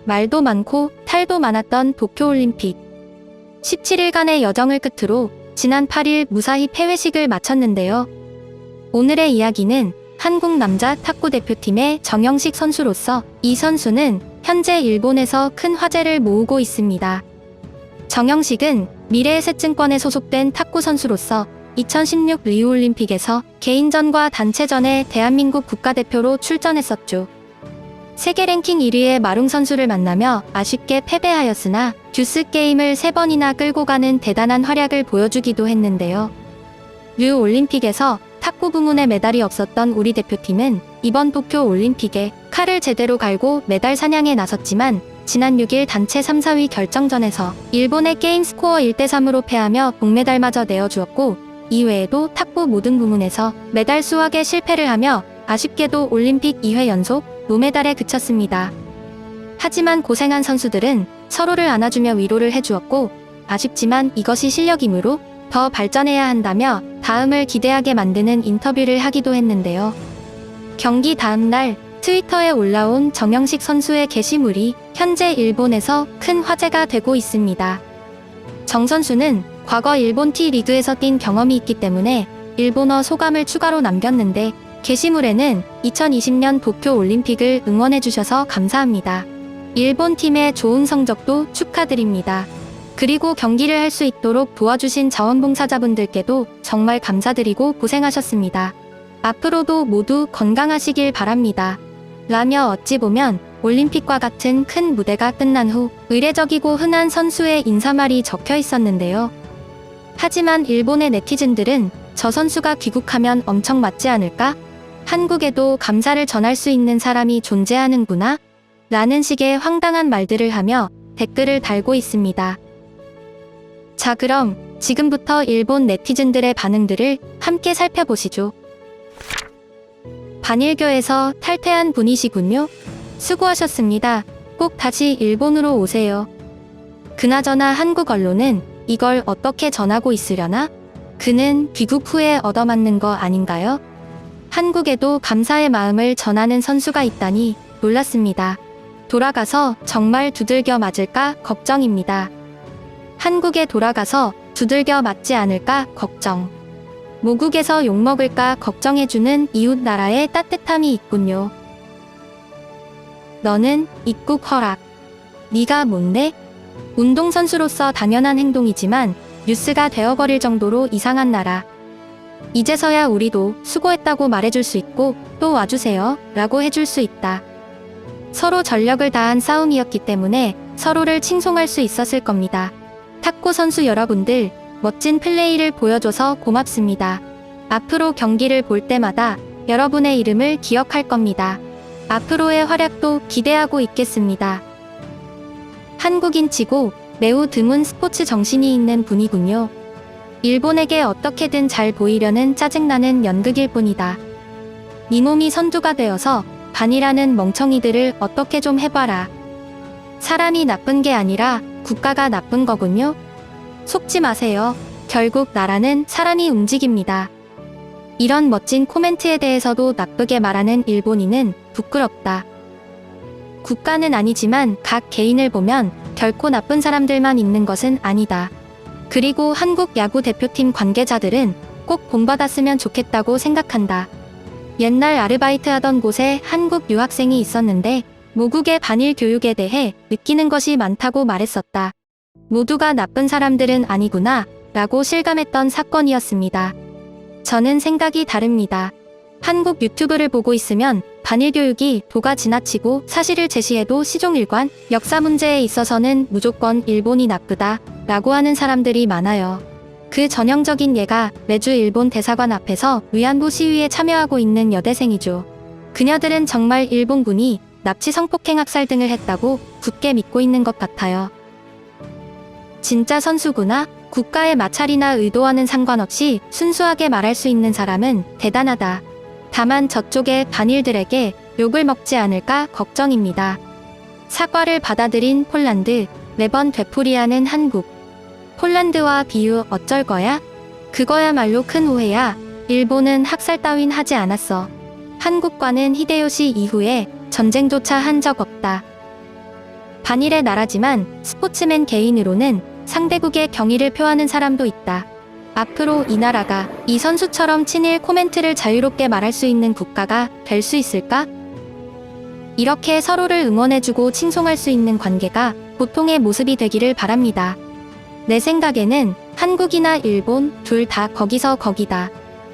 말도 많고 탈도 많았던 도쿄올림픽. 17일간의 여정을 끝으로 지난 8일 무사히 폐회식을 마쳤는데요. 오늘의 이야기는 한국 남자 탁구 대표팀의 정영식 선수로서 이 선수는 현재 일본에서 큰 화제를 모으고 있습니다. 정영식은 미래에셋증권에 소속된 탁구 선수로서 2016 리우올림픽에서 개인전과 단체전에 대한민국 국가대표로 출전했었죠. 세계 랭킹 1위의 마룽 선수를 만나며 아쉽게 패배하였으나 듀스 게임을 3번이나 끌고 가는 대단한 활약을 보여주기도 했는데요. 리우올림픽에서 탁구 부문에 메달이 없었던 우리 대표팀은 이번 도쿄올림픽에 칼을 제대로 갈고 메달 사냥에 나섰지만 지난 6일 단체 3, 4위 결정전에서 일본의 게임 스코어 1대3으로 패하며 동메달마저 내어주었고, 이외에도 탁구 모든 부문에서 메달 수확에 실패를 하며 아쉽게도 올림픽 2회 연속 노메달에 그쳤습니다. 하지만 고생한 선수들은 서로를 안아주며 위로를 해주었고, 아쉽지만 이것이 실력이므로 더 발전해야 한다며 다음을 기대하게 만드는 인터뷰를 하기도 했는데요. 경기 다음 날 트위터에 올라온 정영식 선수의 게시물이 현재 일본에서 큰 화제가 되고 있습니다. 정 선수는 과거 일본 T리그에서 뛴 경험이 있기 때문에 일본어 소감을 추가로 남겼는데, 게시물에는 2020년 도쿄올림픽을 응원해주셔서 감사합니다. 일본 팀의 좋은 성적도 축하드립니다. 그리고 경기를 할 수 있도록 도와주신 자원봉사자분들께도 정말 감사드리고 고생하셨습니다. 앞으로도 모두 건강하시길 바랍니다. 라며 어찌 보면 올림픽과 같은 큰 무대가 끝난 후 의례적이고 흔한 선수의 인사말이 적혀 있었는데요. 하지만 일본의 네티즌들은 저 선수가 귀국하면 엄청 맞지 않을까? 한국에도 감사를 전할 수 있는 사람이 존재하는구나? 라는 식의 황당한 말들을 하며 댓글을 달고 있습니다. 자, 그럼 지금부터 일본 네티즌들의 반응들을 함께 살펴보시죠. 반일교에서 탈퇴한 분이시군요. 수고하셨습니다. 꼭 다시 일본으로 오세요. 그나저나 한국 언론은 이걸 어떻게 전하고 있으려나? 그는 귀국 후에 얻어맞는 거 아닌가요? 한국에도 감사의 마음을 전하는 선수가 있다니 놀랐습니다. 돌아가서 정말 두들겨 맞을까 걱정입니다. 한국에 돌아가서 두들겨 맞지 않을까 걱정. 모국에서 욕먹을까 걱정해주는 이웃 나라의 따뜻함이 있군요. 너는 입국 허락. 네가 뭔데? 운동선수로서 당연한 행동이지만 뉴스가 되어버릴 정도로 이상한 나라. 이제서야 우리도 수고했다고 말해줄 수 있고 또 와주세요 라고 해줄 수 있다. 서로 전력을 다한 싸움이었기 때문에 서로를 칭송할 수 있었을 겁니다. 탁구 선수 여러분들, 멋진 플레이를 보여줘서 고맙습니다. 앞으로 경기를 볼 때마다 여러분의 이름을 기억할 겁니다. 앞으로의 활약도 기대하고 있겠습니다. 한국인치고 매우 드문 스포츠 정신이 있는 분이군요. 일본에게 어떻게든 잘 보이려는 짜증나는 연극일 뿐이다. 네 놈이 선두가 되어서 반이라는 멍청이들을 어떻게 좀 해봐라. 사람이 나쁜 게 아니라 국가가 나쁜 거군요. 속지 마세요. 결국 나라는 사람이 움직입니다. 이런 멋진 코멘트에 대해서도 나쁘게 말하는 일본인은 부끄럽다. 국가는 아니지만 각 개인을 보면 결코 나쁜 사람들만 있는 것은 아니다. 그리고 한국 야구 대표팀 관계자들은 꼭 본받았으면 좋겠다고 생각한다. 옛날 아르바이트 하던 곳에 한국 유학생이 있었는데 모국의 반일 교육에 대해 느끼는 것이 많다고 말했었다. 모두가 나쁜 사람들은 아니구나 라고 실감했던 사건이었습니다. 저는 생각이 다릅니다. 한국 유튜브를 보고 있으면 반일 교육이 도가 지나치고 사실을 제시해도 시종일관, 역사 문제에 있어서는 무조건 일본이 나쁘다 라고 하는 사람들이 많아요. 그 전형적인 예가 매주 일본 대사관 앞에서 위안부 시위에 참여하고 있는 여대생이죠. 그녀들은 정말 일본군이 납치 성폭행 학살 등을 했다고 굳게 믿고 있는 것 같아요. 진짜 선수구나. 국가의 마찰이나 의도와는 상관없이 순수하게 말할 수 있는 사람은 대단하다. 다만 저쪽의 반일들에게 욕을 먹지 않을까 걱정입니다. 사과를 받아들인 폴란드, 매번 되풀이하는 한국. 폴란드와 비유 어쩔 거야? 그거야말로 큰 오해야. 일본은 학살 따윈 하지 않았어. 한국과는 히데요시 이후에 전쟁조차 한 적 없다. 반일의 나라지만 스포츠맨 개인으로는 상대국의 경의를 표하는 사람도 있다. 앞으로 이 나라가 이 선수처럼 친일 코멘트를 자유롭게 말할 수 있는 국가가 될 수 있을까? 이렇게 서로를 응원해주고 칭송할 수 있는 관계가 보통의 모습이 되기를 바랍니다. 내 생각에는 한국이나 일본 둘 다 거기서 거기다.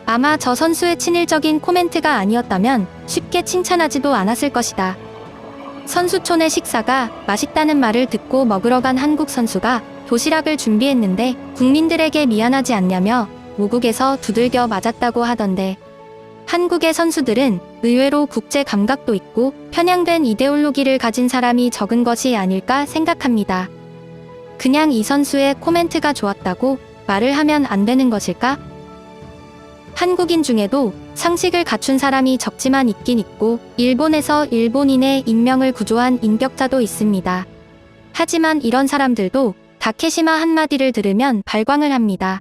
아마 저 선수의 친일적인 코멘트가 아니었다면 쉽게 칭찬하지도 않았을 것이다. 선수촌의 식사가 맛있다는 말을 듣고 먹으러 간 한국 선수가 도시락을 준비했는데 국민들에게 미안하지 않냐며 모국에서 두들겨 맞았다고 하던데, 한국의 선수들은 의외로 국제 감각도 있고 편향된 이데올로기를 가진 사람이 적은 것이 아닐까 생각합니다. 그냥 이 선수의 코멘트가 좋았다고 말을 하면 안 되는 것일까? 한국인 중에도 상식을 갖춘 사람이 적지만 있긴 있고, 일본에서 일본인의 인명을 구조한 인격자도 있습니다. 하지만 이런 사람들도 다케시마 한마디를 들으면 발광을 합니다.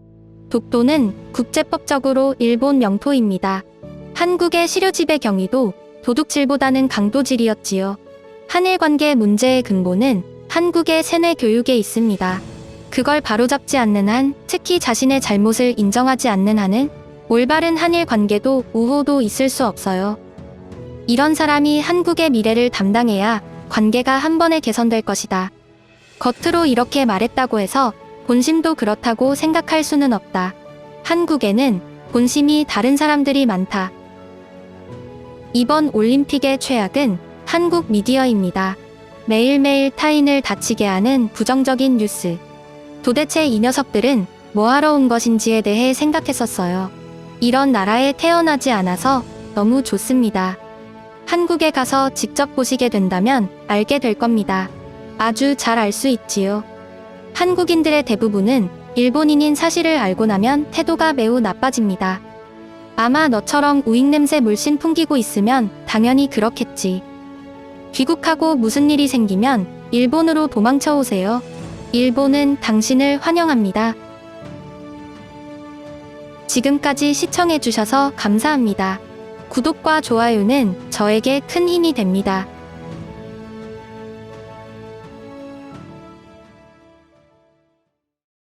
독도는 국제법적으로 일본 영토입니다. 한국의 시료지배 경위도 도둑질보다는 강도질이었지요. 한일 관계 문제의 근본은 한국의 세뇌 교육에 있습니다. 그걸 바로잡지 않는 한, 특히 자신의 잘못을 인정하지 않는 한은 올바른 한일 관계도 우호도 있을 수 없어요. 이런 사람이 한국의 미래를 담당해야 관계가 한 번에 개선될 것이다. 겉으로 이렇게 말했다고 해서 본심도 그렇다고 생각할 수는 없다. 한국에는 본심이 다른 사람들이 많다. 이번 올림픽의 최악은 한국 미디어입니다. 매일매일 타인을 다치게 하는 부정적인 뉴스. 도대체 이 녀석들은 뭐하러 온 것인지에 대해 생각했었어요. 이런 나라에 태어나지 않아서 너무 좋습니다. 한국에 가서 직접 보시게 된다면 알게 될 겁니다. 아주 잘 알 수 있지요. 한국인들의 대부분은 일본인인 사실을 알고 나면 태도가 매우 나빠집니다. 아마 너처럼 우익 냄새 물씬 풍기고 있으면 당연히 그렇겠지. 귀국하고 무슨 일이 생기면 일본으로 도망쳐 오세요. 일본은 당신을 환영합니다. 지금까지 시청해주셔서 감사합니다. 구독과 좋아요는 저에게 큰 힘이 됩니다.